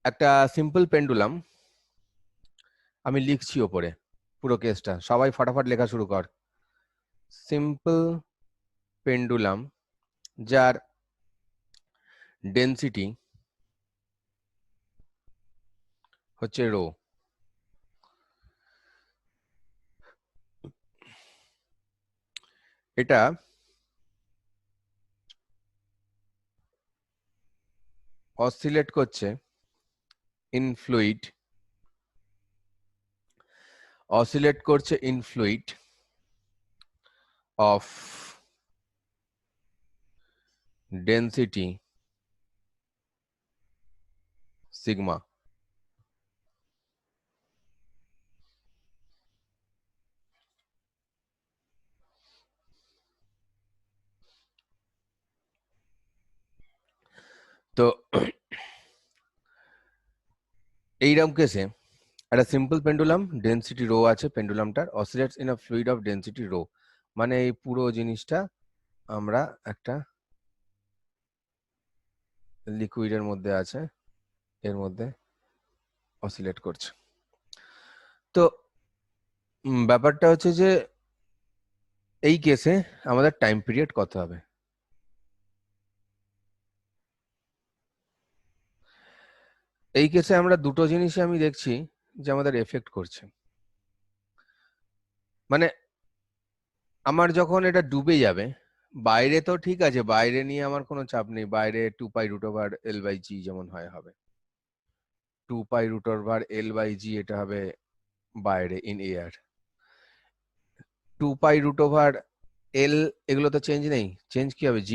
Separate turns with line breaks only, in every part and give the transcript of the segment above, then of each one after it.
একটা simple pendulum আমি লিখছি ওপরে পুরো কেসটা, সবাই ফটাফট লেখা শুরু কর। সিম্পল পেন্ডুলাম যার ডেন্সিটি হচ্ছে রো, এটা অসিলেট করছে ইন ফ্লুইড, অসিলেট করছে in fluid of density sigma. তো এইরকম কেসে একটা সিম্পল পেন্ডুলাম, ডেন্সিটি রো আছে পেন্ডুলামটার, oscillates in a fluid of density rho, মানে এই পুরো জিনিসটা আমরা একটা লিকুইডের মধ্যে আছে, এর মধ্যে অসিলেট করছে। তো ব্যাপারটা হচ্ছে যে এই কেসে আমাদের টাইম পিরিয়ড কত হবে? এই কেসে আমরা দুটো জিনিসই আমি দেখছি যে আমাদের এফেক্ট করছে। মানে আমার যখন এটা ডুবে যাবে, বাইরে তো ঠিক আছে, বাইরে নিয়ে আমার কোনো চাপ নেই, বাইরে 2π√L/g যেমন হয় হবে, 2π√L/g এটা হবে বাইরে ইন এয়ার। 2π√L এগুলো তো চেঞ্জ নেই, চেঞ্জ কি হবে? g',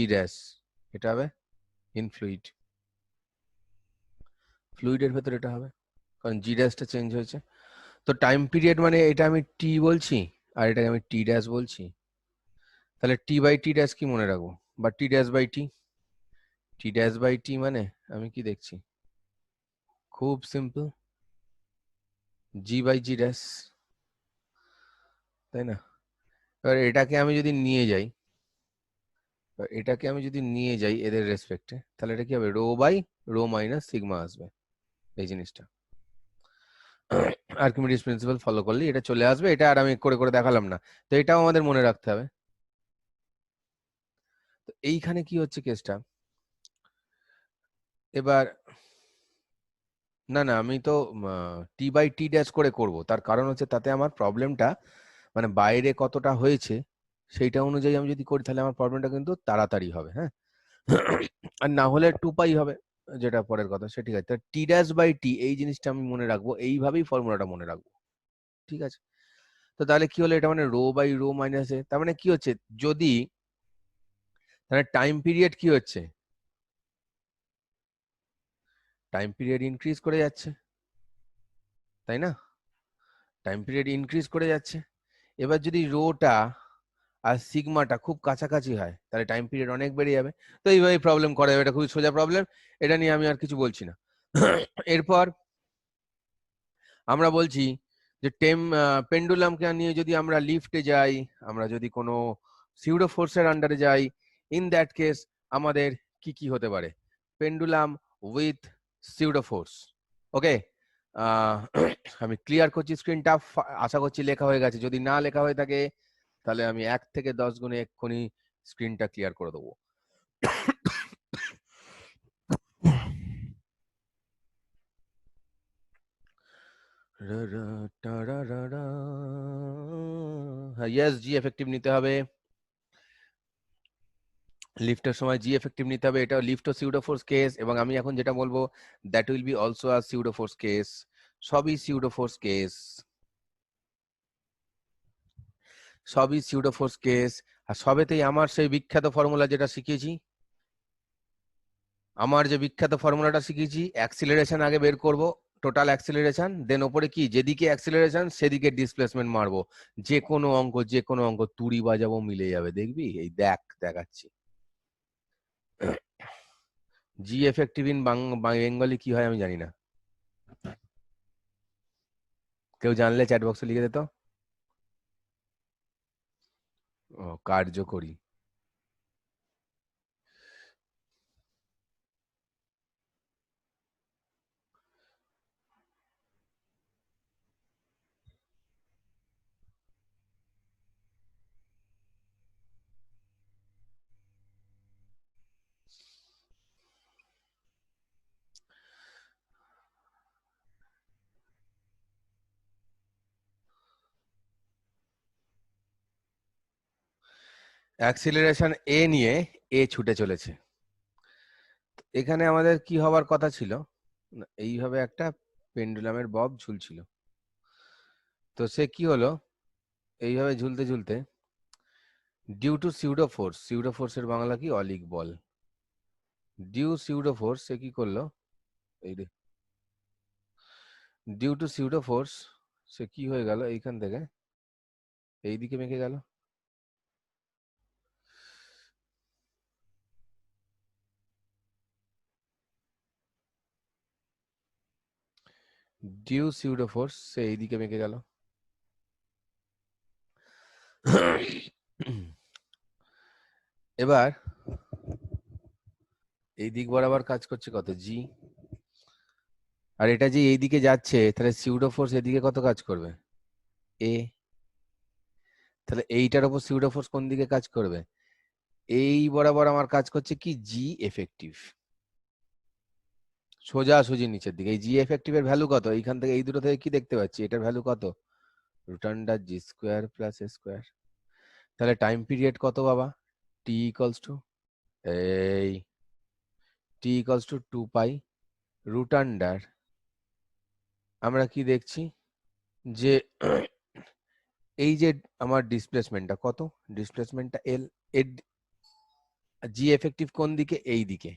এটা হবে ইন ফ্লুইড, ফ্লুইডের ভেতরে এটা হবে, কারণ g'-টা চেঞ্জ হয়েছে। তো টাইম পিরিয়ড মানে এটা আমি টি বলছি আর এটাকে আমি t' বলছি, তাহলে t/t' কি মনে রাখবো? বা t'/t, t'/t মানে আমি কি দেখছি? খুব সিম্পল, g/g', তাই না? এবার এটাকে আমি যদি নিয়ে যাই, এদের রেসপেক্টে, তাহলে এটা কি হবে? ρ/ρ - সিগমা আসবে এই জিনিসটা। আর্কিমিডিস প্রিন্সিপাল ফলো করলে এটা চলে আসবে, এটা আর আমি করে করে দেখালাম না, তো এটাও আমাদের মনে রাখতে হবে। তো এইখানে কি হচ্ছে কেসটা এবার? না না, আমি তো t/t' করে করব, তার কারণ হচ্ছে তাতে আমার প্রবলেমটা মানে বাইরে কতটা হয়েছে সেইটা অনুযায়ী আমি যদি করি তাহলে আমার প্রবলেমটা কিন্তু তাড়াতাড়ি হবে, হ্যাঁ। আর না হলে 2π হবে, যেটা পরের কথা, সে ঠিক আছে। t'/t এই জিনিসটা আমি মনে রাখবো, এইভাবেই ফর্মুলাটা মনে রাখবো, ঠিক আছে? তো তাহলে কি হলো? এটা মানে ρ/ρ - তার মানে কি হচ্ছে, যদি তাহলে টাইম পিরিয়ড কি হচ্ছে? টাইম পিরিয়ড ইনক্রিজ করে যাচ্ছে, তাই না? টাইম পিরিয়ড ইনক্রিজ করে যাচ্ছে। এবার যদি রোটা আর সিগমাটা খুব কাছাকাছি হয় তাহলে টাইম পিরিয়ড অনেক বেড়ে যাবে। তো এইভাবে প্রবলেম করা যাবে, এটা খুবই সোজা প্রবলেম, এটা নিয়ে আমি আর কিছু বলছি না। এরপর আমরা বলছি যে পেন্ডুলামকে নিয়ে যদি আমরা লিফটে যাই, আমরা যদি কোনো সিউডো ফোর্সের আন্ডারে যাই, ইন দ্যাট কেস আমাদের কি কি হতে পারে? Pendulum with pseudo force. Okay, আমি ক্লিয়ার করছি স্ক্রিনটা, আশা করছি লেখা হয়ে গেছে, যদি না লেখা হয়ে থাকে তাহলে আমি 1 থেকে 10 গুণে এক্ষুনি স্ক্রিনটা ক্লিয়ার করে দেবো। হ্যাঁ, ইয়েস, জি এফেক্টিভ নিতে হবে, লিফটের সময় জি এফেক্টিভ নিতে হবে, এটা লিফট ও সিউডো ফোর্স কেস, এবং আমি এখন যেটা বলবো that will be also a pseudo force case, সবই সিউডো ফোর্স কেস, সবই সিউডো ফোর্স কেস। আর সবেতেই আমার সেই বিখ্যাত ফর্মুলা যেটা শিখিয়েছি, আমার যে বিখ্যাত ফর্মুলাটা শিখিয়েছি, অ্যাক্সিলারেশন আগে বের করব, টোটাল অ্যাক্সিলারেশন, দেন ওপরে কি যেদিকে অ্যাক্সিলারেশন সেদিকে ডিসপ্লেসমেন্ট মারবো, যে কোনো অঙ্ক তুড়ি বাজাবো মিলে যাবে, দেখবি, এই দেখ দেখাচ্ছি। জি এফেক্টিভ ইন বেঙ্গলি কি হয় আমি জানি না, কেউ জানলে চ্যাট বক্সে লিখে দিত। ও, কার্যকরী। অ্যাক্সিলারেশন এ নিয়ে এ ছুটে চলেছে। এখানে আমাদের কি হওয়ার কথা ছিল, এইভাবে একটা পেন্ডুলামের বব ঝুলছিল। তো সে কি হলো, এইভাবে ঝুলতে ঝুলতে due to pseudo force, pseudo ফোর্সের বাংলা কি, অলিক বল। ডিউ সিউডো ফোর্স সে কি করলো, এই ডিউ টু সিউডো ফোর্স সে কি হয়ে গেল, এইখান থেকে এইদিকে মেকে গেল। ডিউ সিউডো ফোর্স সে এইদিকে মেকে গেল। এবার এই দিক বরাবর কাজ করছে কত, জি। আর এটা যে এইদিকে যাচ্ছে, তাহলে সিউডো ফোর্স এদিকে কত কাজ করবে, এ। তাহলে এইটার উপর সিউডো ফোর্স কোন দিকে কাজ করবে, এই বরাবর আমার কাজ করছে কি, জি এফেক্টিভ, সোজাসুজি নিচের দিকে। এই জি এফেক্টিভ এর ভ্যালু কত, এইখান থেকে এই দুটো থেকে কি দেখতে পাচ্ছি, এটার ভ্যালু কত, root under G square plus A square. তাহলে টাইম পিরিয়ড কত বাবা, টি ইকলস টু এই T equals to 2 pi root under, আমরা কি দেখছি যে এই যে আমার ডিসপ্লেসমেন্টটা কত, ডিসপ্লেসমেন্টটা এল, এর জি এফেক্টিভ কোন দিকে, এই দিকে।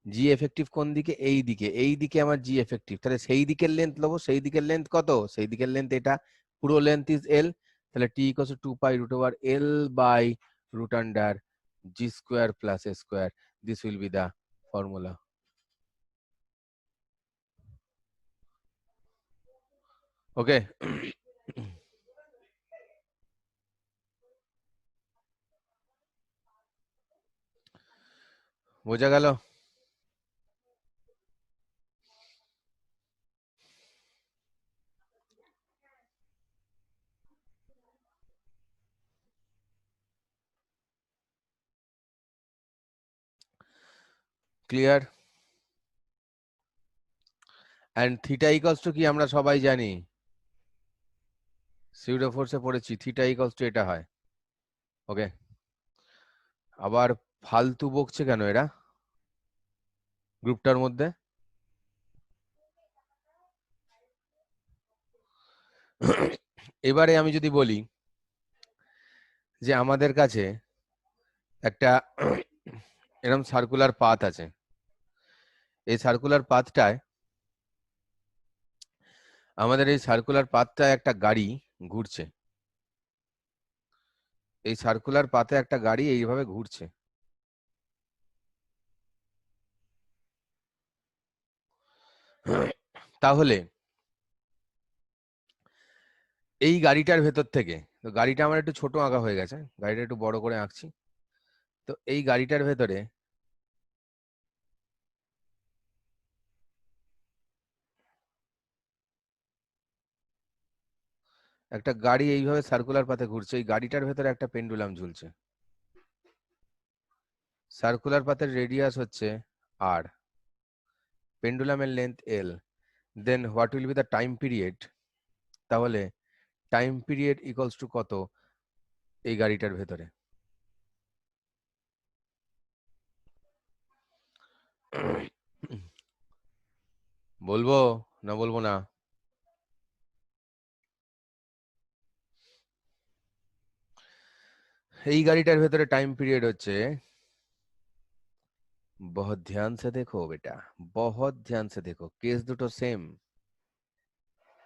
জি এফেক্টিভ কোন দিকে, এই দিকে, এই দিকে আমার জি এফেক্টিভ, তাহলে সেই দিকের লেন্থ নেবো, সেই দিকের লেন্থ কত, সেই দিকের লেন্থ এটা, পুরো লেন্থ ইজ এল। তাহলে T equals to 2 pi root over L by root under G square plus A square, this will be the formula. Okay, বোঝা গেল? Clear? And theta equals to কি আমরা সবাই জানি, সিউডো ফোর্সে পড়েছি, থিটা ইকুয়ালস টু এটা হয়। ওকে, আবার ফালতু বকছে কেন এরা গ্রুপটার মধ্যে? এবারে আমি যদি বলি যে আমাদের কাছে একটা এরকম সার্কুলার পাথ আছে, এই সার্কুলার পাথটায়, আমাদের এই সার্কুলার পাথটায় একটা গাড়ি ঘুরছে, এই সার্কুলার পাথে একটা গাড়ি এইভাবে ঘুরছে। তাহলে এই গাড়িটার ভেতর থেকে, তো গাড়িটা আমার একটু ছোট আঁকা হয়ে গেছে, গাড়িটা একটু বড় করে আঁকছি। তো এই গাড়িটার ভেতরে একটা গাড়ি এইভাবে সার্কুলার পাথে ঘুরছে, এই গাড়িটার ভেতরে একটা পেন্ডুলাম ঝুলছে। সার্কুলার পাথের রেডিয়াস হচ্ছে আর, পেন্ডুলামের length L, then what will be the time period, তাহলে টাইম পিরিয়ড ইকুয়ালস টু কত এই গাড়িটার ভেতরে, বলবো না বলবো না? এই গাড়িটার ভেতরে টাইম পিরিয়ড হচ্ছে, बहुत ध्यान से देखो बेटा, बहुत ध्यान से देखो, কেস দুটো সেম।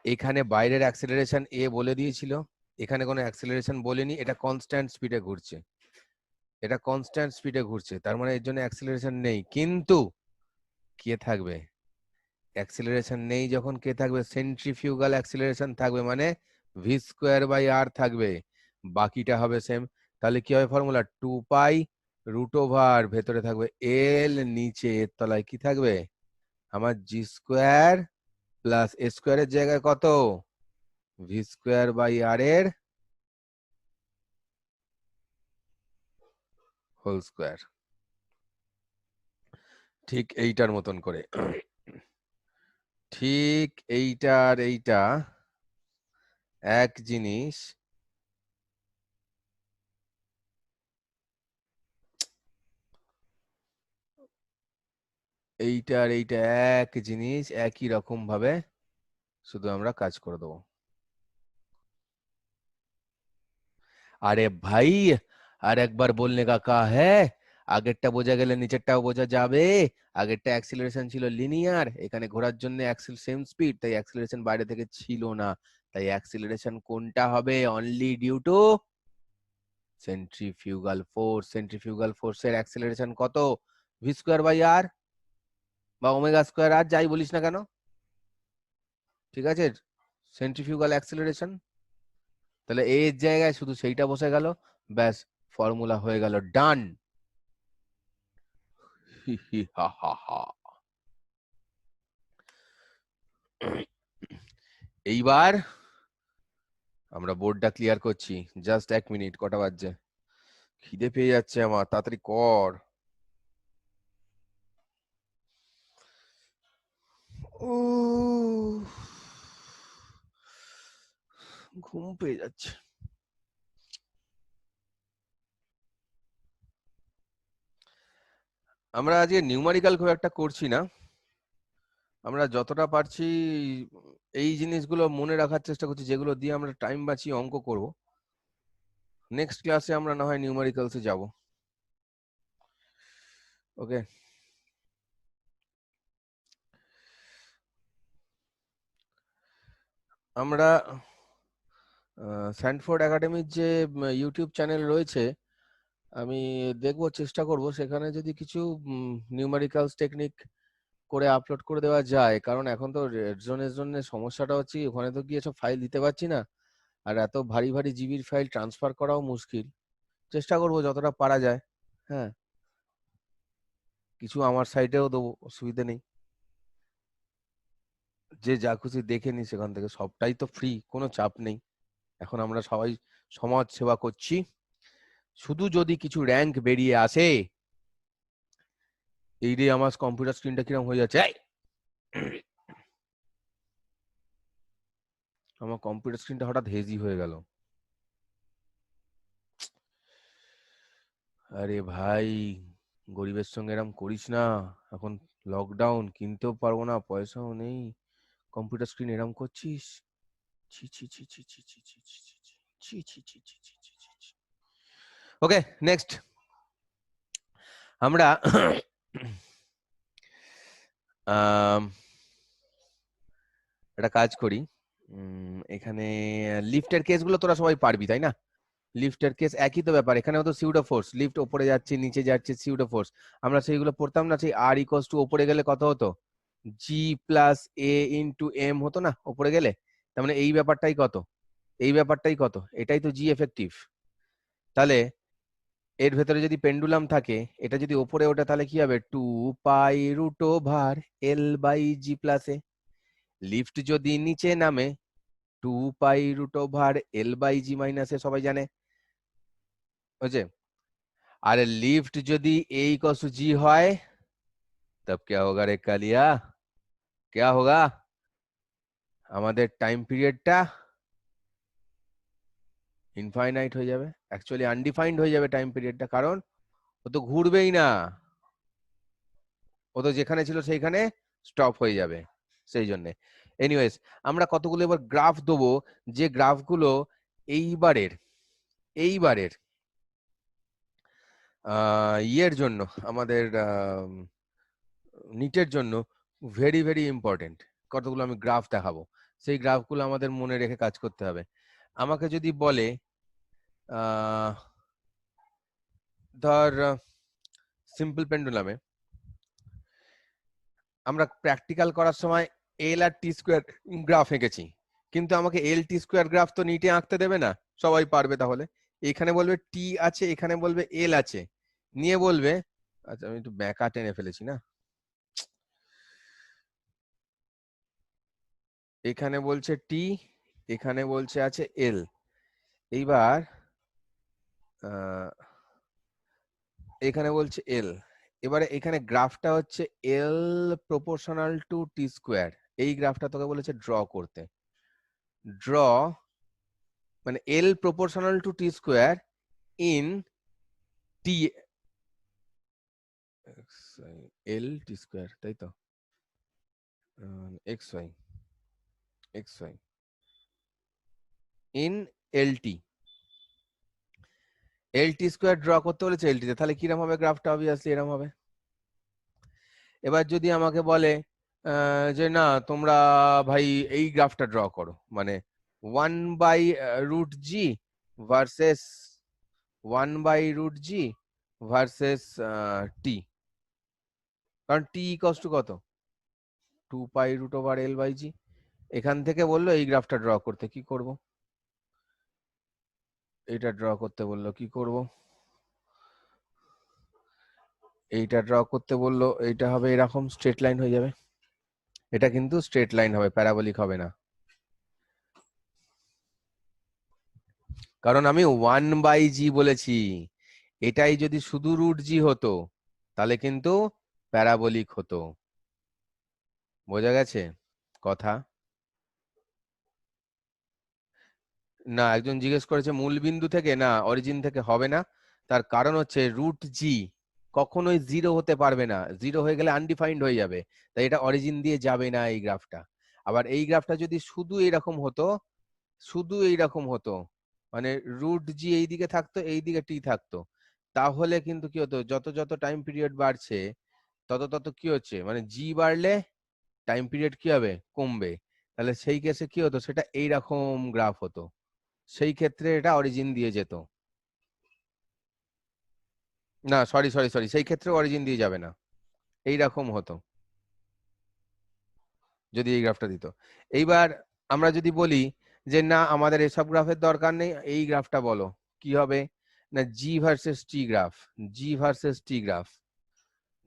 এখানে বাইরের অ্যাক্সেলারেশন এ বলে দিয়েছিল, এখানে কোনো অ্যাক্সেলারেশন বলেনি, এটা কনস্ট্যান্ট স্পিডে ঘুরছে, এটা কনস্ট্যান্ট স্পিডে ঘুরছে, তার মানে এর জন্য অ্যাক্সেলারেশন নেই। কিন্তু কে থাকবে, অ্যাক্সেলারেশন নেই যখন কে থাকবে, সেন্ট্রিফিউগাল অ্যাক্সেলারেশন থাকবে, মানে ভি স্কোয়ার বাই আর থাকবে, বাকিটা হবে সেম। তাহলে কি হবে ফর্মুলা, 2 পাই রুট ওভার, ভেতরে থাকবে এল, নিচে এর তলায় কি থাকবে আমার, জি স্কোয়ার প্লাস এ স্কোয়ারের জায়গায় কত, ভি স্কোয়ার বাই আর এর হোল স্কোয়ার। ঠিক এইটার মতন করে, ঠিক এইটার এইটা এক জিনিস এইটা আর এইটা এক জিনিস, একই রকম ভাবে শুধু আমরা কাজ করে দেবো। আরে ভাই, আর একবার বলনে কা কা হ্যাঁ, আগেরটা বোঝা গেলে নিচেরটাও বোঝা যাবে। আগেরটা অ্যাক্সিলারেশন ছিল লিনিয়ার, এখানে ঘোরার জন্য অ্যাক্সেল সেম স্পিড, তাই অ্যাক্সিলারেশন বাইরে থেকে ছিল না। তাই অ্যাক্সিলারেশন কোনটা হবে? Only due to centrifugal force. Centrifugal ফোর্সের অ্যাক্সিলারেশন কত? ভি স্কোয়ার বাই আর বা ওমেগা স্কোয়ার আর, যাই বলিস না কেন, ঠিক আছে? Centrifugal acceleration. তাহলে এর জায়গায় শুধু সেইটা বসে গেল, ব্যাস, ফর্মুলা হয়ে গেল, ডান। হি হি হা হা হা। এইবার আমরা বোর্ডটা ক্লিয়ার করছি। জাস্ট 1 মিনিট, কটা বাজছে? খিদে পেয়ে যাচ্ছে আমার, তাড়াতাড়ি কর। উহ, ঘুম পেয়ে যাচ্ছে। আমরা আজকে নিউমারিক্যাল খুব একটা করছি না, আমরা যতটা পারছি এই জিনিসগুলো মনে রাখার চেষ্টা করছি, যেগুলো দিয়ে আমরা টাইম বাঁচিয়ে অঙ্ক করব। নেক্সট ক্লাসে আমরা না হয় নিউমারিক্যালসে যাব। ওকে, আমরা স্যান্ডফোর্ড একাডেমির যে ইউটিউব চ্যানেল রয়েছে, আমি দেখবো, চেষ্টা করব সেখানে যদি কিছু নিউমারিক্যালস টেকনিক করে আপলোড করে দেওয়া যায়। কারণ এখন তো রেড জোনের জন্য সমস্যাটা হচ্ছে কি, ওখানে তো গিয়ে সব ফাইল দিতে পারছি না, আর এত ভারী ভারী জিবির ফাইল ট্রান্সফার করাও মুশকিল। চেষ্টা করব যতটা পারা যায়। হ্যাঁ, কিছু আমার সাইটেও দেবো, অসুবিধা নেই। যে যা খুশি দেখে নি সেখান থেকে, সবটাই তো ফ্রি, কোনো চাপ নেই। এখন আমরা সবাই সমাজ সেবা করছি। শুধু যদি কিছু র্যাঙ্ক বেরিয়ে আসে, এই রে আমার কম্পিউটার স্ক্রিনটা কিরকম হয়ে যাচ্ছে, এই! আমার কম্পিউটার স্ক্রিনটা হঠাৎ হেজি হয়ে গেল। আরে ভাই, গরিবের সঙ্গে এরম করিস না। এখন লকডাউন, কিনতেও পারবো না, পয়সাও নেই, কম্পিউটার স্ক্রিন এরম করছিস? ছি ছি ছি ছি ছি ছি ছি ছি ছি ছি ছি ছি ছি ছি ছি ছি। ওকে, নেক্সট আমরা একটা কাজ করি। এখানে লিফটের কেসগুলো তোরা সবাই পারবি, তাই না? লিফটের কেস একই তো ব্যাপার, এখানেও তো সিউডো ফোর্স, লিফট ওপরে যাচ্ছে নিচে যাচ্ছে, সিউডো ফোর্স। আমরা সেইগুলো পড়তাম না, সেই আর ইকোয়াস টু ওপরে গেলে কত হতো, জি প্লাস এ ইন্টু এম হতো না ওপরে গেলে? তার মানে এই ব্যাপারটাই কত, এই ব্যাপারটাই কত, এটাই তো জি এফেক্টিভ। তাহলে এর ভেতরে যদি পেন্ডুলাম থাকে, এটা যদি ওপরে ওঠে, তাহলে কি হবে, 2 pi root over L by G plus A. Lift যদি নিচে নামে, 2 pi root over L by G minus A, সবাই জানে, বুঝছে? আর লিফট যদি ए इक्वल टू जी হয়, तब क्या होगा रे कालिया? क्या होगा? আমাদের টাইম পিরিয়ডটা ইনফাইনাইট হয়ে যাবে, অ্যাকচুয়ালি আনডিফাইন্ড হয়ে যাবে টাইম পিরিয়ডটা, কারণ ও তো ঘুরবেই না, ও তো যেখানে ছিল সেইখানে স্টপ হয়ে যাবে। সেই জন্য এনিওয়েজ আমরা কতগুলো এবার গ্রাফ দেবো, যে গ্রাফগুলো এইবারের এইবারের ইয়ের জন্য, আমাদের নিটের জন্য ভেরি ভেরি ইম্পর্টেন্ট। কতগুলো আমি গ্রাফ দেখাবো, সেই গ্রাফগুলো আমাদের মনে রেখে কাজ করতে হবে। আমাকে যদি বলে ধর সিম্পল পেন্ডুলামে আমরা প্র্যাকটিক্যাল করার সময় এল আর টি স্কোয়ার গ্রাফ এঁকেছি, কিন্তু আমাকে এল টি স্কোয়ার গ্রাফ তো নিটে আঁকতে দেবে না, সবাই পারবে তাহলে? এখানে বলবে টি আছে, এখানে বলবে এল আছে, নিয়ে বলবে, আচ্ছা আমি একটু ব্যাকা টেনে ফেলেছি না, এখানে বলছে টি, এখানে বলছে আছে এল। এইবার এখানে বলছে এল, এবারে এখানে গ্রাফটা হচ্ছে L proportional to T square. এই গ্রাফটা তোকে বলেছে ড্র করতে। ড্র মানে L proportional to T square in T, L T square, তাই তো, X Y in L T square draw করতে বলেছে এল টিতে, তাহলে কিরম হবে গ্রাফটা? অবভিয়াসলি এরম হবে। এবার যদি আমাকে বলে যে না তোমরা ভাই এই গ্রাফটা ড্র করো, মানে 1/√g ভার্সেস 1/√g ভার্সেস টি, কারণ টি ইকস টু কত, 2π√L/g। এখান থেকে বললো এই গ্রাফটা ড্র করতে, কি করব? এইটা ড্র করতে বললো, কি করব? এইটা ড্র করতে বললো, এইটা হবে এরকম স্ট্রেট লাইন হয়ে যাবে। এটা কিন্তু স্ট্রেট লাইন হবে, প্যারাবোলিক হবে না, কারণ আমি 1/g বলেছি। এটাই যদি শুধু √g হতো তাহলে কিন্তু প্যারাবোলিক হতো। বোঝা গেছে কথা? না, একজন জিজ্ঞেস করেছে মূল বিন্দু থেকে, না অরিজিন থেকে হবে না। তার কারণ হচ্ছে √g কখনোই 0 হতে পারবে না, 0 হয়ে গেলে আনডিফাইন্ড হয়ে যাবে, তাই এটা অরিজিন দিয়ে যাবে না এই গ্রাফটা। আবার এই গ্রাফটা যদি শুধু এইরকম হতো, শুধু এইরকম হতো, মানে √g এইদিকে থাকতো, এইদিকে টি থাকতো, তাহলে কিন্তু কি হতো, যত যত টাইম পিরিয়ড বাড়ছে তত তত কি হচ্ছে, মানে জি বাড়লে টাইম পিরিয়ড কি হবে, কমবে। তাহলে সেই কেসে কি হতো, সেটা এইরকম গ্রাফ হতো, সেই ক্ষেত্রে এটা অরিজিন দিয়ে যেত। না সরি সরি সরি, সেই ক্ষেত্রে অরিজিন দিয়ে যাবে না, এইরকম হতো যদি এই গ্রাফটা দিত। এইবার আমরা যদি বলি যে না আমাদের এসব গ্রাফের দরকার নেই, এই গ্রাফটা বলো, কি হবে? না G versus T graph, G versus T graph,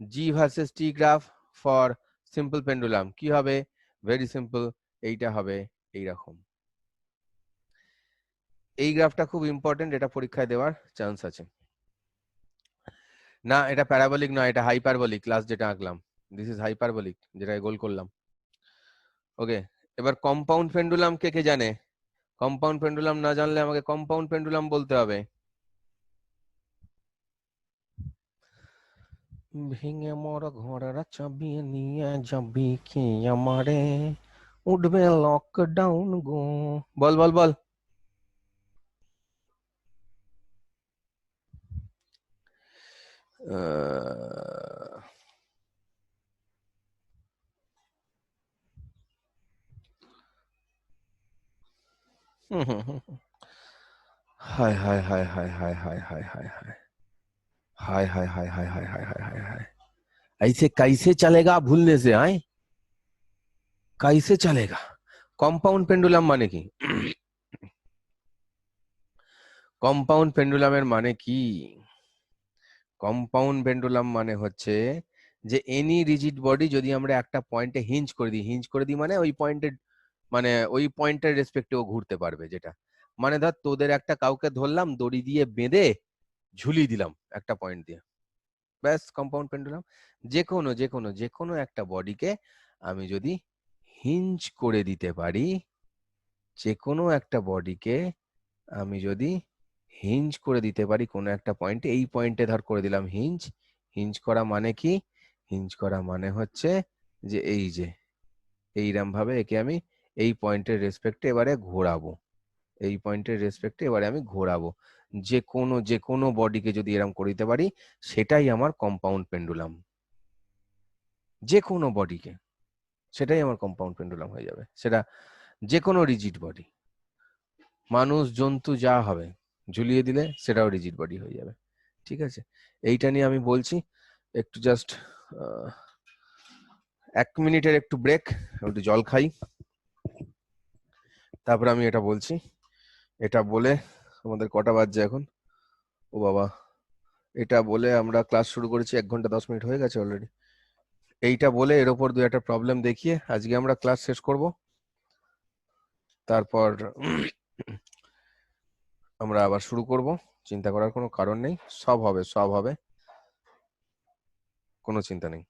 G versus T graph for simple pendulum কি হবে? ভেরি সিম্পল, এইটা হবে এইরকম। এই গ্রাফটা খুব ইম্পর্টেন্ট, এটা পরীক্ষায় দেওয়ার চান্স আছে। না এটা প্যারাবোলিক নয়, এটা হাইপারবোলিক, ক্লাস যেটা আঁকলাম, দিস ইজ হাইপারবোলিক, যেটা গোল করলাম। ওকে, এবার কম্পাউন্ড পেন্ডুলাম কে কে জানে? কম্পাউন্ড পেন্ডুলাম না জানলে আমাকে কম্পাউন্ড পেন্ডুলাম বলতে হবে। ভেঙে মোর ঘরের চাবি নিয়ে যাবি কি আমারে, উঠবে লকডাউন গো। বল বল বল। আহ, হুম হুম হুম হুম। हाय हाय हाय हाय हाय हाय हाय हाय हाय हाय हाय हाय हाय हाय हाय हाय हाय हाय, ऐसे कैसे चलेगा भूलने से? आए कैसे चलेगा? কম্পাউন্ড পেন্ডুলাম মানে কি? কম্পাউন্ড পেন্ডুলামের মানে কি? কম্পাউন্ড পেন্ডুলাম মানে হচ্ছে যে এনি রিজিড বডি যদি আমরা একটা পয়েন্টে হিঞ্জ করে দিই, হিঞ্জ করে দিই মানে ওই পয়েন্টের, মানে ওই পয়েন্টের রেসপেক্টেও ঘুরতে পারবে, যেটা মানে ধর তোদের একটা কাউকে ধরলাম দড়ি দিয়ে বেঁধে ঝুলিয়ে দিলাম একটা পয়েন্ট দিয়ে, ব্যাস কম্পাউন্ড পেন্ডুলাম। যে কোনো যে কোনো যে কোনো একটা বডিকে আমি যদি হিঞ্জ করে দিতে পারি, যে কোনো একটা বডিকে আমি যদি হিঞ্জ করে দিতে পারি কোনো একটা পয়েন্টে, এই পয়েন্টে ধর করে দিলাম হিঞ্জ। হিঞ্জ করা মানে কি? হিঞ্জ করা মানে হচ্ছে যে এই যে এইরকম ভাবে একে আমি এই পয়েন্টের রেসপেক্টে এবারে ঘোরাবো, এই পয়েন্টের রেসপেক্টে এবারে আমি ঘোরাবো, যে কোনো বডিকে যদি এরকম করে দিতে পারি, সেটাই আমার কম্পাউন্ড পেন্ডুলাম। যে কোনো বডিকে, সেটাই আমার কম্পাউন্ড পেন্ডুলাম হয়ে যাবে, সেটা যে কোনো রিজিড বডি, মানুষ জন্তু যা হবে, ঝুলিয়ে দিলে সেটাও রিজিড বডি হয়ে যাবে। ঠিক আছে, এইটা নিয়ে আমি বলছি। একটু জাস্ট 1 মিনিটের একটু ব্রেক, একটু জল খাই, তারপরে আমি এটা বলছি। এটা বলে আমাদের কটা বাজছে এখন? ও বাবা, এটা বলে আমরা ক্লাস শুরু করেছি 1 ঘন্টা 10 মিনিট হয়ে গেছে অলরেডি। এইটা বলে এর ওপর দু একটা প্রবলেম দেখিয়ে আজকে আমরা ক্লাস শেষ করব। তারপর আমরা আবার শুরু করব, চিন্তা করার কোনো কারণ নেই, সব হবে সব হবে, কোনো চিন্তা নেই।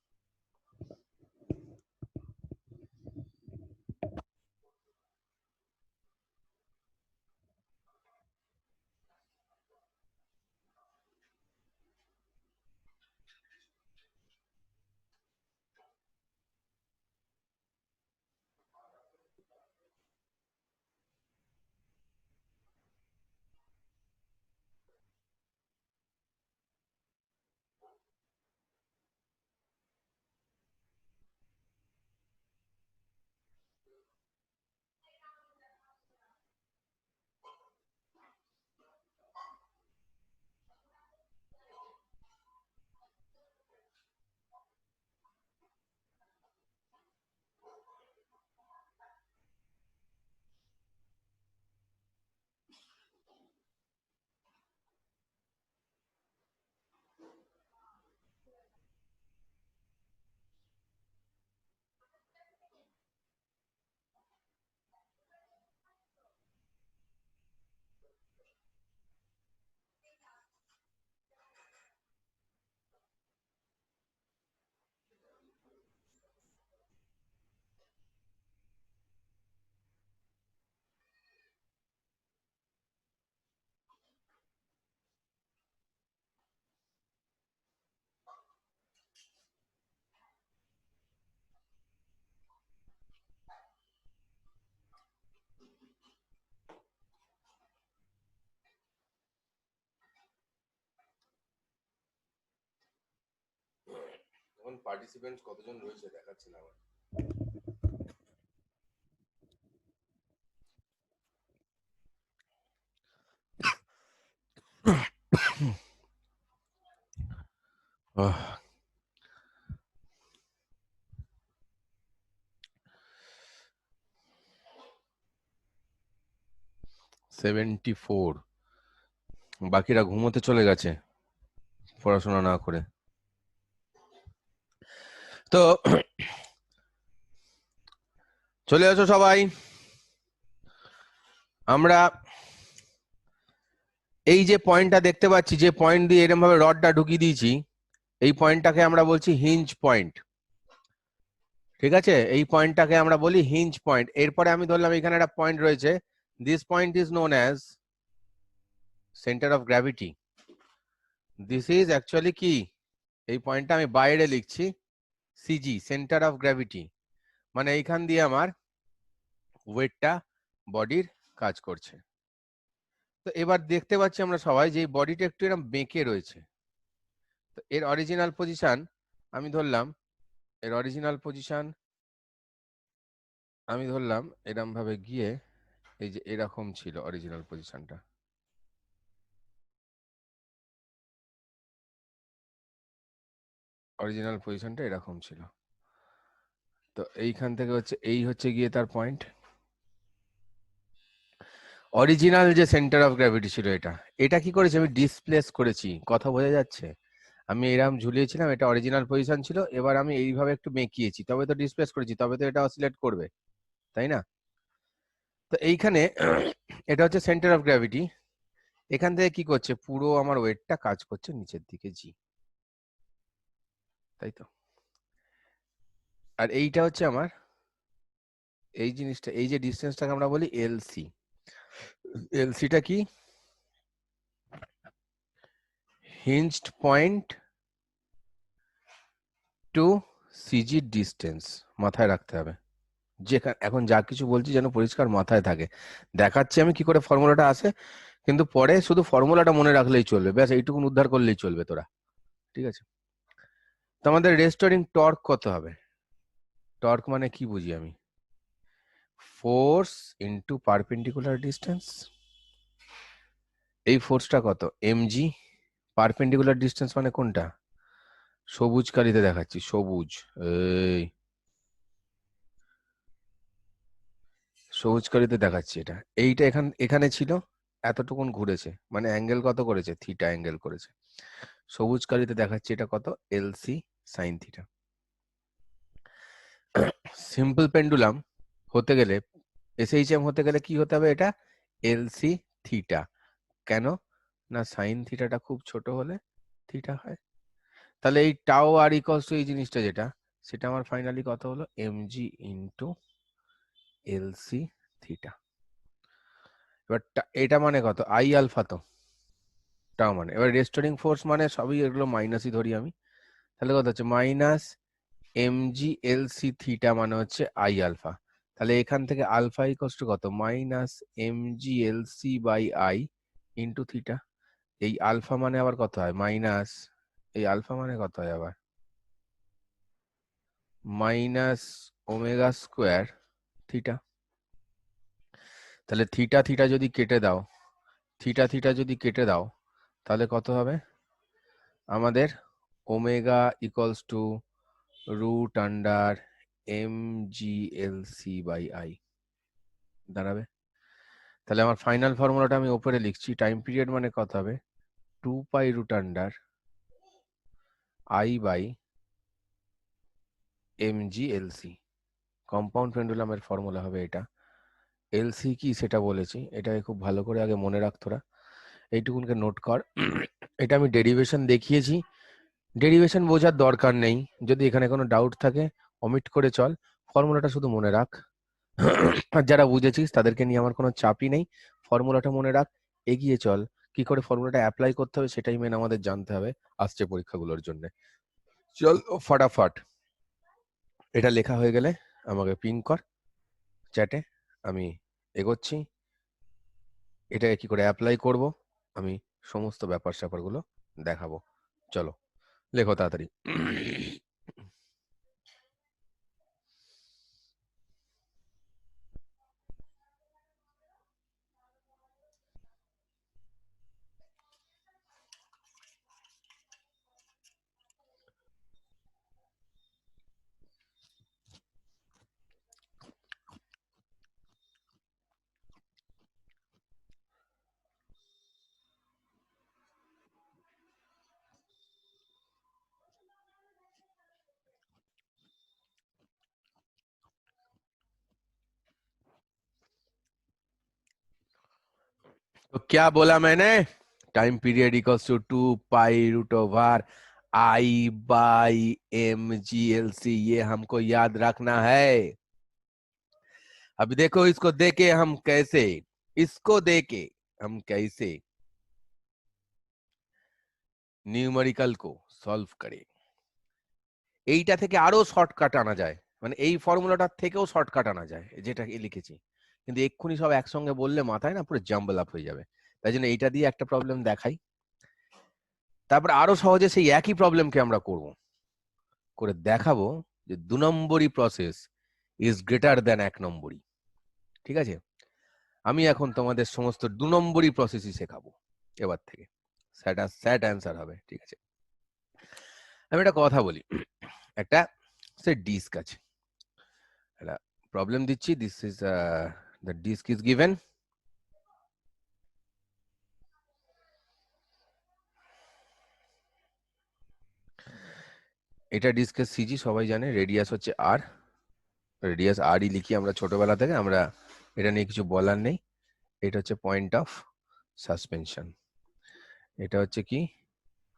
পার্টিসিপেন্টস কতজন রয়েছে দেখাচ্ছে না আমার। আহ, 74, বাকিরা ঘুমোতে চলে গেছে পড়াশোনা না করে। তো চলে আসো সবাই, আমরা এই যে পয়েন্টটা দেখতে পাচ্ছি, যে পয়েন্ট দিয়ে এরকম ভাবে রডটা ঢুকিয়ে দিয়েছি, এই পয়েন্টটাকে আমরা বলছি হিঞ্জ পয়েন্ট। ঠিক আছে, এই পয়েন্টটাকে আমরা বলি হিঞ্জ পয়েন্ট। এরপরে আমি ধরলাম এখানে একটা পয়েন্ট রয়েছে, this point is known as centre of gravity. This is actually কি, এই পয়েন্টটা আমি বাইরে লিখছি সিজি, সেন্টার অফ গ্র্যাভিটি, মানে এইখান দিয়ে আমার ওয়েটটা বডির কাজ করছে। তো এবার দেখতে পাচ্ছি আমরা সবাই যে এই বডিটা একটু এরকম বেঁকে রয়েছে। তো এর অরিজিনাল পজিশন আমি ধরলাম, এর অরিজিনাল পজিশন আমি ধরলাম এরম ভাবে গিয়ে এই যে এরকম ছিল অরিজিনাল পজিশনটা। অরিজিনাল পজিশনটা এরকম ছিল। তো এইখান থেকে হচ্ছে এই হচ্ছে গিয়ে তার পয়েন্ট। অরিজিনাল যে সেন্টার অফ গ্র্যাভিটি ছিল এটা, এটা কি করেছি আমি ডিসপ্লেস করেছি, কথা বোঝা যাচ্ছে? আমি এরকম ঝুলিয়েছিলাম, এটা অরিজিনাল পজিশন ছিল, এবার আমি এইভাবে একটু বেঁকিয়েছি, তবে তো ডিসপ্লেস করেছি, তবে তো এটা অসিলেট করবে, তাই না? তো এইখানে এটা হচ্ছে সেন্টার অফ গ্র্যাভিটি, এখান থেকে কি করছে, পুরো আমার ওয়েটটা কাজ করছে নিচের দিকে জি, তাই তো? আর এইটা হচ্ছে আমার এই জিনিসটা, এই যে ডিস্টেন্সটাকে আমরা বলি এলসি। এলসিটা কি, হিঞ্জড পয়েন্ট টু সিজি ডিস্টেন্স, মাথায় রাখতে হবে। যেখানে এখন যা কিছু বলছি যেন পরিষ্কার মাথায় থাকে। দেখাচ্ছি আমি কি করে ফর্মুলাটা আসে, কিন্তু পরে শুধু ফর্মুলাটা মনে রাখলেই চলবে, ব্যাস এইটুকুন উদ্ধার করলেই চলবে তোরা। ঠিক আছে, তো আমাদের রেস্টোরিং টর্ক কত হবে? টর্ক মানে কি বুঝি আমি, ফোর্স ইন্টু পারপেন্ডিকুলার ডিস্টেন্স। এই ফোর্সটা কত, এমজি। পারপেন্ডিকুলার ডিস্টেন্স মানে কোনটা, সবুজ কালিতে দেখাচ্ছি, সবুজ, এই সবুজ কালিতে দেখাচ্ছি এটা। এইটা এখানে ছিল, এতটুকুন ঘুরেছে, মানে অ্যাঙ্গেল কত করেছে, থিটা অ্যাঙ্গেল করেছে। সবুজ কালিতে দেখাচ্ছি এটা কত, LC sine theta. Simple pendulum হতে গেলে, এসএইচএম হতে গেলে কি হতে হবে, এটা এলসি থিটা। কেন না, সাইন থিটাটা খুব ছোট হলে থিটা হয়। তাহলে এই টাও আর ইকলস টু এই জিনিসটা যেটা, সেটা আমার ফাইনালি কত হলো, এমজি ইন্টু এলসি থিটা। এবার এটা মানে কত, আই আলফা, তো টাও মানে, এবার রেস্টোরিং ফোর্স মানে সবই এগুলো মাইনাসই ধরি আমি, তাহলে কত হচ্ছে মাইনাস এমজি এলসি থিটা মানে হচ্ছে আই আলফা। তাহলে এখান থেকে আলফা ইকলস টু কত, minus MG LC by I into theta. এই আলফা মানে আবার কত হয়, মাইনাস, এই আলফা মানে কত হয় আবার, মাইনাস ওমেগা স্কোয়ার থিটা। তাহলে থিটা থিটা যদি কেটে দাও, থিটা থিটা যদি কেটে দাও, তাহলে কত হবে আমাদের, omega equals to root under M G L C by I দাঁড়াবে। তাহলে আমার ফাইনাল ফর্মুলাটা আমি ওপরে লিখছি, টাইম পিরিয়ড মানে কত হবে, 2 pi root under I by M G L C. Compound পেন্ডুলামের ফর্মুলা হবে এটা। এলসি কি সেটা বলেছি, এটাকে খুব ভালো করে আগে মনে রাখ তোরা, এইটুকুনকে নোট কর। এটা আমি ডেরিভেশন দেখিয়েছি, ডেরিভেশন বোঝার দরকার নেই, যদি এখানে কোনো ডাউট থাকে অমিট করে চল, ফর্মুলাটা শুধু মনে রাখ। আর যারা বুঝেছিস তাদেরকে নিয়ে আমার কোনো চাপই নেই, ফর্মুলাটা মনে রাখ, এগিয়ে চল। কি করে ফর্মুলাটা অ্যাপ্লাই করতে হবে সেটাই মেন আমাদের জানতে হবে আসছে পরীক্ষাগুলোর জন্য। চল ফটাফট, এটা লেখা হয়ে গেলে আমাকে পিং কর চ্যাটে, আমি এগোচ্ছি। এটাকে কি করে অ্যাপ্লাই করব আমি সমস্ত ব্যাপার স্যাপারগুলো দেখাবো। চলো লেখো তাড়াতাড়ি। तो क्या बोला मैंने, time period equals to 2 pi root over I by M G L C, ये हमको याद रखना है। अभी देखो इसको देके हम कैसे, इसको देके हम कैसे নিউমেরিক্যাল को সলভ করে, এইটা থেকে আরো শর্টকাট আনা যায়, মানে এই ফর্মুলাটার থেকেও শর্টকাট আনা যায় যেটা লিখেছি, কিন্তু এক্ষুনি সব একসঙ্গে বললে মাথায় না পুরো জাম্বল আপ হয়ে যাবে। তাই জন্য এইটা দিয়ে একটা প্রবলেম দেখাই, তারপর আরো সহজে সেই একই প্রবলেমকে আমরা করব, করে দেখাবো যে 2 নম্বরই প্রসেস ইজ গ্রেটার দ্যান 1 নম্বরই। ঠিক আছে, আমি এখন তোমাদের সমস্ত 2 নম্বরই প্রসেসই শেখাবো এবার থেকে, স্যাট স্যাট অ্যান্সার হবে। ঠিক আছে, আমি একটা কথা বলি, একটা সে ডিস্ক আছে, একটা প্রবলেম দিচ্ছি, this is the disk is given, এটা ডিস্কের সিজি সবাই জানে, রেডিয়াস হচ্ছে আর, রেডিয়াস আরই লিখি আমরা ছোটবেলা থেকে, আমরা এটা নিয়ে কিছু বলার নেই। এটা হচ্ছে পয়েন্ট অফ সাসপেনশন, এটা হচ্ছে কি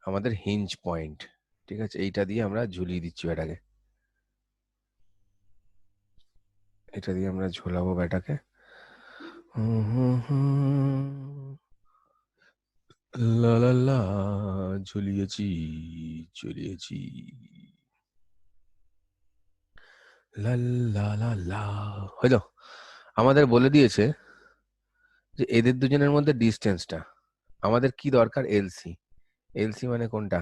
আমাদের হিঞ্জ পয়েন্ট। ঠিক আছে, এইটা দিয়ে আমরা ঝুলিয়ে দিচ্ছি ব্যাটাকে, এটা দিয়ে আমরা ঝোলাবো ব্যাটাকে, লা লা লা, ঝুলিয়েছি ঝুলিয়েছি, লা লা লা লা, হইলো। আমাদের বলে দিয়েছে যে এদের দুজনের মধ্যে ডিস্টেন্সটা আমাদের কি দরকার, এলসি। এলসি মানে কোনটা,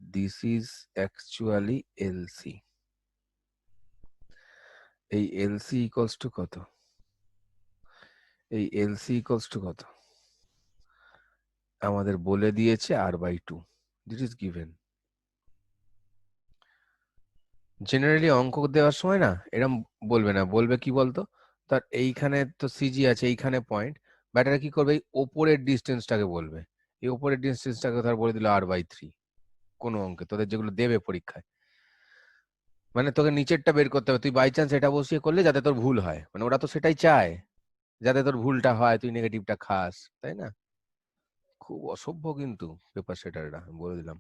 দিস ইজ অ্যাকচুয়ালি এলসি। এই এলসি ইকুয়ালস টু কত, এই এলসি ইকুয়ালস টু কত আমাদের বলে দিয়েছে r/2, this is given. Generally অঙ্ক দেওয়ার সময় না এরম বলবে না, বলবে কি বলতো, তার এইখানে তো সিজি আছে, এইখানে পয়েন্ট, ব্যাটারা কি করবে, এই ওপরের ডিস্টেন্সটাকে বলবে, এই ওপরের ডিস্টেন্সটাকে ধর বলে দিল r/3, কোনো অঙ্কে তোদের যেগুলো দেবে পরীক্ষায়, মানে তোকে নিচেরটা বের করতে হবে, তুই বাই চান্স এটা বসিয়ে করলে যাতে তোর ভুল হয়, মানে ওরা তো সেটাই চায়, যাতে তোর ভুলটা হয়, তুই নেগেটিভটা খাস, তাই না? খুব অসভ্য কিন্তু পেপার সেটাররা, বলে দিলাম।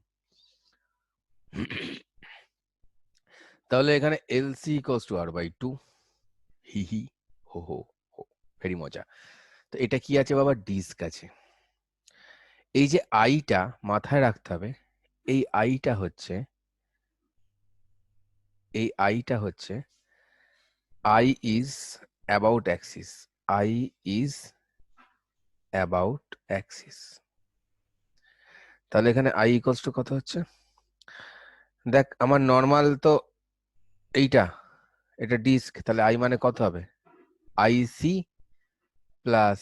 তাহলে এখানে এলসি ইকুয়ালস টু r/2, হি হি হো হো হো, ভেরি মজা। তো এটা কি আছে বাবা, ডিস্ক আছে। এই যে আইটা মাথায় রাখতে হবে, এই আইটা হচ্ছে, এই আইটা হচ্ছে I is about Axis, I is about Axis. তাহলে এখানে আই ইকুয়ালস টু কত হচ্ছে, দেখ আমার নর্মাল তো এইটা, এটা ডিস্ক, তাহলে আই মানে কত হবে, IC plus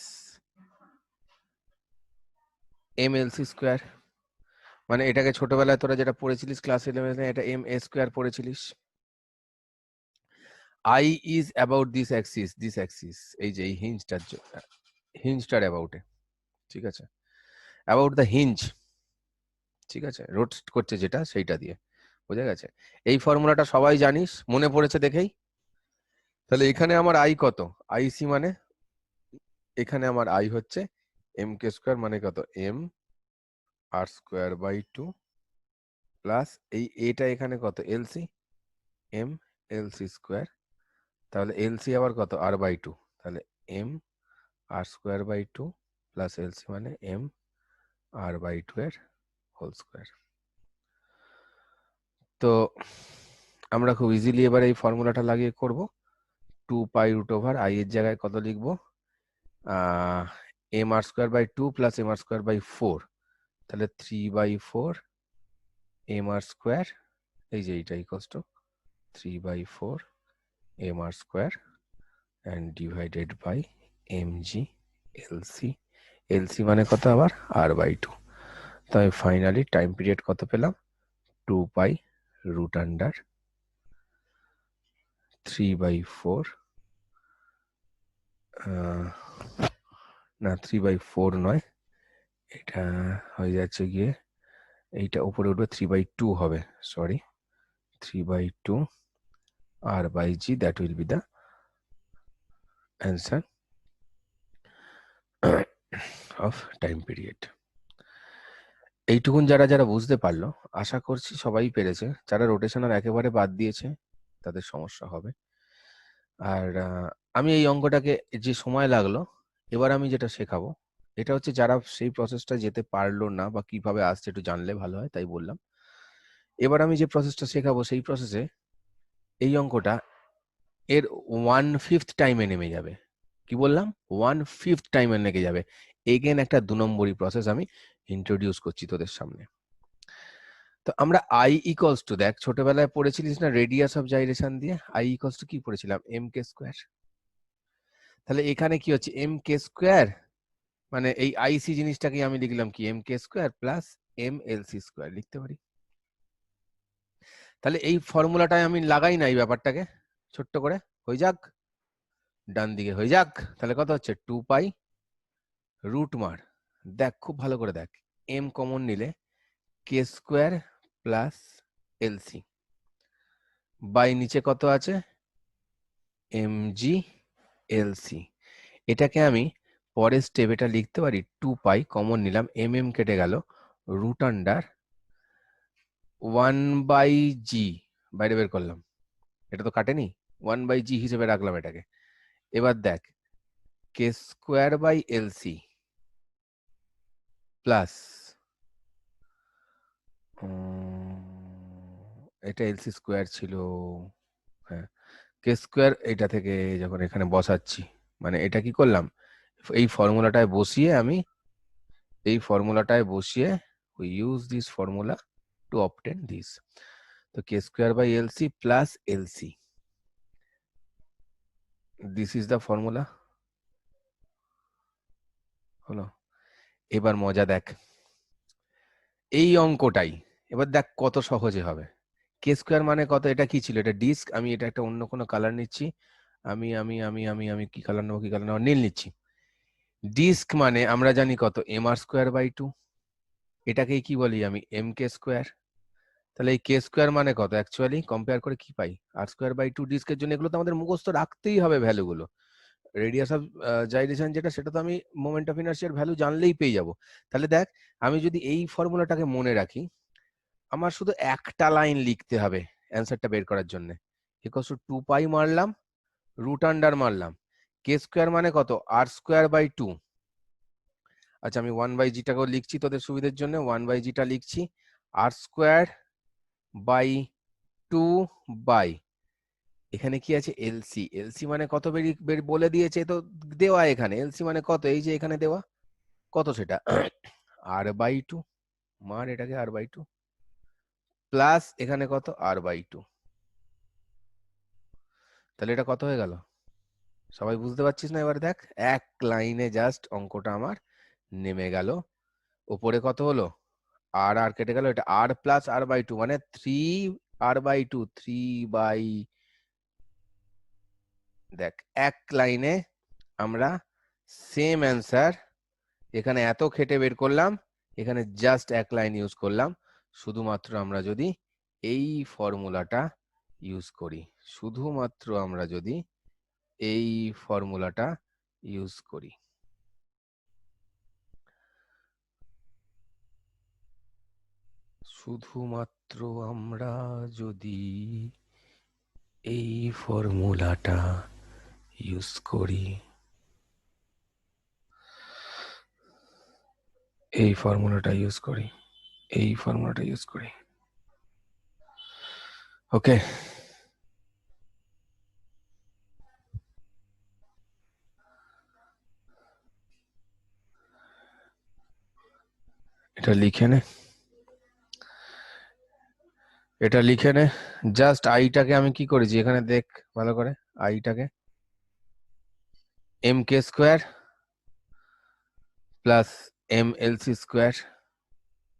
M L C square, মানে এটাকে ছোটবেলায় তোরা যেটা পড়েছিলিস ক্লাস 11 এটা এম এ স্কোয়ার পড়েছিলিস। I is about this axis, এই যে এই হিঞ্জটার জন্য, হিঞ্জটার অ্যাবাউটে, ঠিক আছে, অ্যাবাউট দ্য হিঞ্জ, ঠিক আছে, রোটেট করছে যেটা সেইটা দিয়ে, বোঝা গেছে। এই ফর্মুলাটা সবাই জানিস, মনে পড়েছে দেখেই। তাহলে এখানে আমার আই কত, আইসি মানে এখানে আমার আই হচ্ছে এম কে স্কোয়ার, মানে কত M R square by 2 plus এই এটা এখানে কত এলসি, এম এলসি স্কোয়ার, তাহলে এলসি আবার কত r/2, তাহলে M R square by 2 plus L C মানে এম r/2 এর হোল স্কোয়ার। তো আমরা খুব ইজিলি এবার এই ফর্মুলাটা লাগিয়ে করব, 2 পাই রুট ওভার আই এর জায়গায় কত লিখবো, M R square by 2 plus M R square by 4, তাহলে 3/4 এম আর স্কোয়ার, এই যে এইটা equals to 3/4 M R square and divided by mg lc, lc মানে কত আবার r/2। তো আমি ফাইনালি টাইম পিরিয়ড কত পেলাম, 2 পাই রুট আন্ডার 3/4, না 3/4 নয়, এটা হয়ে যাচ্ছে গিয়ে, এইটা উপরে উঠবে 3/2 হবে, sorry 3/2 r/g, that will be the answer. Of time period. এইটুকুন যারা যারা বুঝতে পারলো, আশা করছি সবাই পেরেছে। যারা রোটেশনাল একেবারে বাদ দিয়েছে তাদের সমস্যা হবে। আর আমি এই অঙ্কটাকে যে সময় লাগলো, এবার আমি যেটা শেখাবো এটা হচ্ছে যারা সেই প্রসেসটা যেতে পারলো না বা কিভাবে আসছে একটু জানলে ভালো হয়, তাই বললাম। এবার আমি যে প্রসেসটা শেখাবো সেই প্রসেসে এই অঙ্কটা এর 1/5 টাইমে নেমে যাবে। কি বললাম? 1/5 টাইমে লেগে যাবে। এগেন একটা 2 নম্বরই প্রসেস আমি ইন্ট্রোডিউস করছি তোদের সামনে। তো আমরা আই ইকুয়ালস টু, দেখ ছোটবেলায় পড়েছিলিস না রেডিয়াস অফ জাইরেশন দিয়ে, আই ইকুয়ালস টু কি পড়েছিলাম? M K square. তাহলে এখানে কি হচ্ছে? এম কে স্কোয়ার, মানে এই আইসি জিনিসটাকে আমি লিখলাম কি? M K square plus M L C square লিখতে পারি। তাহলে এই ফর্মুলাটায় আমি লাগাই না এই ব্যাপারটাকে, ছোট্ট করে হয়ে যাক, ডান দিকে হয়ে যাক। তাহলে কত হচ্ছে? 2 পাই রুট মার, দেখ খুব ভালো করে দেখ, এম কমন নিলে K square plus L C by নিচে কত আছে? M G L C. এটাকে আমি পরের স্টেপ এটা লিখতে পারি 2 পাই কমন নিলাম, এম এম কেটে গেল, রুট আন্ডার 1/g বাইরে বের করলাম, এটা তো কাটেনি, 1/g হিসেবে রাখলাম এটাকে। এবার দেখ কে স্কোয়ার বাই এলসি প্লাস, এটা এলসি স্কোয়ার ছিল, হ্যাঁ, কে স্কোয়ার এটা থেকে যখন এখানে বসাচ্ছি, মানে এটা কি করলাম? এই ফর্মুলাটায় বসিয়ে আমি, এই ফর্মুলাটায় বসিয়ে we use this formula to obtain this. তো K square by LC plus LC, this is the formula. হলো? এবার মজা দেখ এই অঙ্কটাই, এবার দেখ কত সহজে হবে। কে স্কোয়ার মানে কত? এটা কি ছিল? এটা ডিস্ক। আমি এটা একটা অন্য কোনো কালার নিচ্ছি, আমি কি কালার নেবো, কি কালার নেবো? নীল নিচ্ছি। ডিস্ক মানে আমরা জানি কত? এম আর স্কোয়ার বাই 2, এটাকেই কি বলি আমি? M K square. তাহলে এই কে স্কোয়ার মানে কত? অ্যাকচুয়ালি কম্পেয়ার করে কি পাই? আর স্কোয়ার বাই 2 ডিস্কের জন্য এগুলো তো আমাদের মুখস্থ রাখতেই হবে ভ্যালুগুলো। রেডিয়াস অফ জাইরেশন যেটা, সেটা তো আমি মোমেন্ট অফ ইনার্সিয়ার ভ্যালু জানলেই পেয়ে যাব। তাহলে দেখ আমি যদি এই ফর্মুলাটাকে মনে রাখি, আমার শুধু একটা লাইন লিখতে হবে অ্যান্সারটা বের করার জন্য। ইকুয়ালস টু 2 পাই মারলাম, রুট আন্ডার মারলাম, কে স্কোয়ার মানে কত? আর স্কোয়ার বাই 2। আচ্ছা আমি 1/g-টাকেও লিখছি তোদের সুবিধার জন্য, 1/g-টা লিখছি আর স্কোয়ার বাই 2 বাই, এখানে কি আছে? এলসি। এলসি মানে কত বলে দিয়েছে তো, দেওয়া এখানে এলসি মানে কত, এই যে এখানে দেওয়া কত সেটা আর বাই 2, মার এটাকে আর বাই 2 প্লাস এখানে কত? আর বাই 2। তাহলে এটা কত হয়ে গেল? সবাই বুঝতে পারছিস না? এবার দেখ এক লাইনে জাস্ট অঙ্কটা আমার নেমে গেল। উপরে কত হলো? আর আর কেটে গেল, এটা আর প্লাস আর বাই 2 মানে 3 আর বাই 2, 3 বাই, দেখ এক লাইনে আমরা সেম অ্যান্সার, এখানে এত খেটে বের করলাম, এখানে জাস্ট এক লাইন ইউজ করলাম। শুধুমাত্র আমরা যদি এই ফর্মুলাটা ইউজ করি, শুধুমাত্র আমরা যদি এই ফর্মুলাটা ইউজ করি, শুধুমাত্র আমরা যদি এই ফর্মুলাটা ইউজ করি, এই ফর্মুলাটা ইউজ করি, এই ফর্মুলাটা ইউজ করি, ওকে? এটা লিখে নে, এটা লিখে নে। জাস্ট আইটাকে আমি কি করেছি এখানে দেখ ভালো করে, আইটাকে M K square plus M L C square,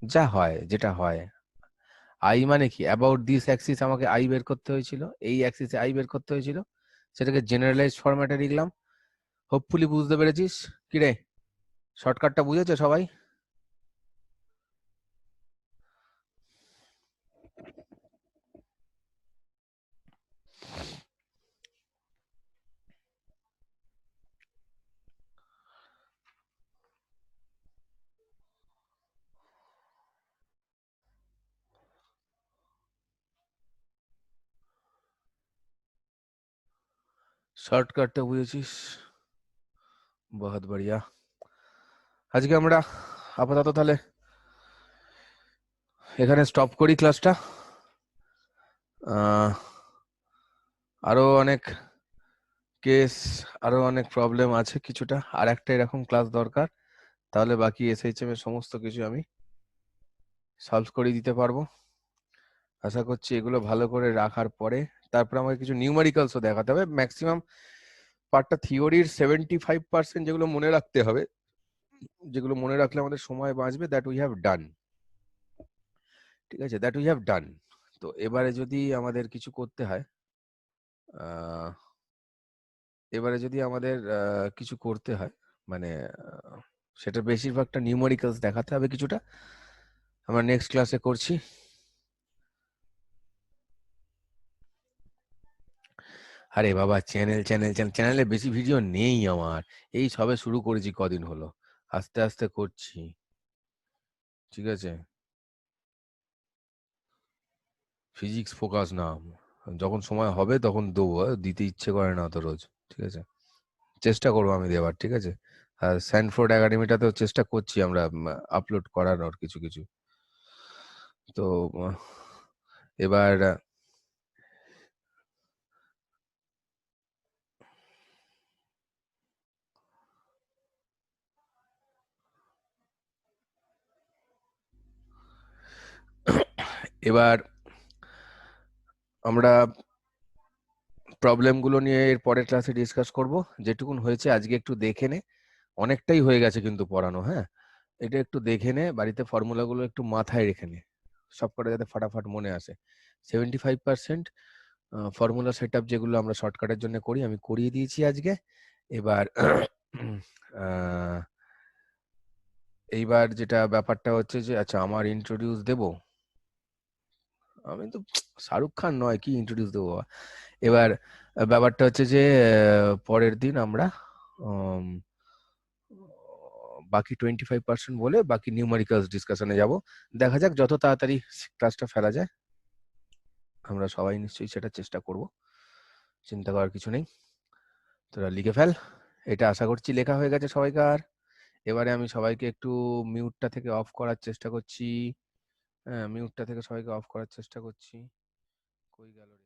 যা হয় যেটা হয়। আই মানে কি? অ্যাবাউট দিস অ্যাক্সিস আমাকে আই বের করতে হয়েছিল, এই অ্যাক্সিসে আই বের করতে হয়েছিল, সেটাকে জেনারেলাইজ ফরম্যাটে লিখলাম। হোপফুলি বুঝতে পেরেছিস? কিরে শর্টকাটটা বুঝেছে সবাই? শর্টকাটটা বুঝেছিস, বহুত বঢ়িয়া। আজকে আমরা আপাতত তাহলে এখানে স্টপ করি ক্লাসটা। আরো অনেক কেস, আরো অনেক প্রবলেম আছে কিছুটা, আর একটা এরকম ক্লাস দরকার, তাহলে বাকি এসএইচএম এর সমস্ত কিছু আমি সলভ করে দিতে পারবো। আশা করছি এগুলো ভালো করে রাখার পরে তারপর আমাকে কিছু নিউমেরিক্যালসও দেখাতে হবে। ম্যাক্সিমাম পার্টটা থিওরির 75% যেগুলো মনে রাখতে হবে, যেগুলো মনে রাখলে আমাদের সময় বাঁচবে, দ্যাট উই হ্যাভ ডান। ঠিক আছে, দ্যাট উই হ্যাভ ডান। তো এবারে যদি আমাদের কিছু করতে হয়, আহ, এবারে যদি আমাদের কিছু করতে হয়, মানে সেটা বেশিরভাগটা নিউমেরিক্যালস দেখাতে হবে কিছুটা, আমরা নেক্সট ক্লাসে করছি। আরে বাবা, চ্যানেল চ্যানেল চ্যানেল চ্যানেলে বেশি ভিডিও নেই আমার, এই সবে শুরু করেছি, কদিন হলো, আস্তে আস্তে করছি। ঠিক আছে, ফিজিক্স ফোকাস না, যখন সময় হবে তখন দেবো, দিতে ইচ্ছে করে না তো রোজ। ঠিক আছে, চেষ্টা করবো আমি দেওয়ার। ঠিক আছে, আর স্যানফোর্ড একাডেমিটাতেও চেষ্টা করছি আমরা আপলোড করানোর কিছু কিছু। তো এবার এবার আমরা প্রবলেমগুলো নিয়ে এর পরের ক্লাসে ডিসকাস করব। যেটুকুন হয়েছে আজকে একটু দেখে নে, অনেকটাই হয়ে গেছে কিন্তু পড়ানো। হ্যাঁ, এটা একটু দেখে নে, বাড়িতে ফর্মুলাগুলো একটু মাথায় রেখে নে, সব কটা যাতে ফাটাফাট মনে আসে। 75% ফর্মুলা সেট আপ যেগুলো আমরা শর্টকাটের জন্য করি, আমি করিয়ে দিয়েছি আজকে। এবার আহ, এইবার যেটা ব্যাপারটা হচ্ছে যে, আচ্ছা আমার ইন্ট্রোডিউস দেব, আমি তো শাহরুখ খান নয়, কি ইন্ট্রোডিউস দেবো বাবা। এবার ব্যাপারটা হচ্ছে যে পরের দিন আমরা উম, বাকি 25% বলে বাকি নিউমারিক্যালস ডিসকাশনে যাব। দেখা যাক যত তাড়াতাড়ি ক্লাসটা ফেলা যায়, আমরা সবাই নিশ্চয়ই সেটা চেষ্টা করব, চিন্তা করার কিছু নেই। তোরা লিখে ফেল, এটা আশা করছি লেখা হয়ে গেছে সবাইকার। এবারে আমি সবাইকে একটু মিউটটা থেকে অফ করার চেষ্টা করছি। হ্যাঁ, মিউটটা থেকে সবাইকে অফ করার চেষ্টা করছি। কই গেল রে?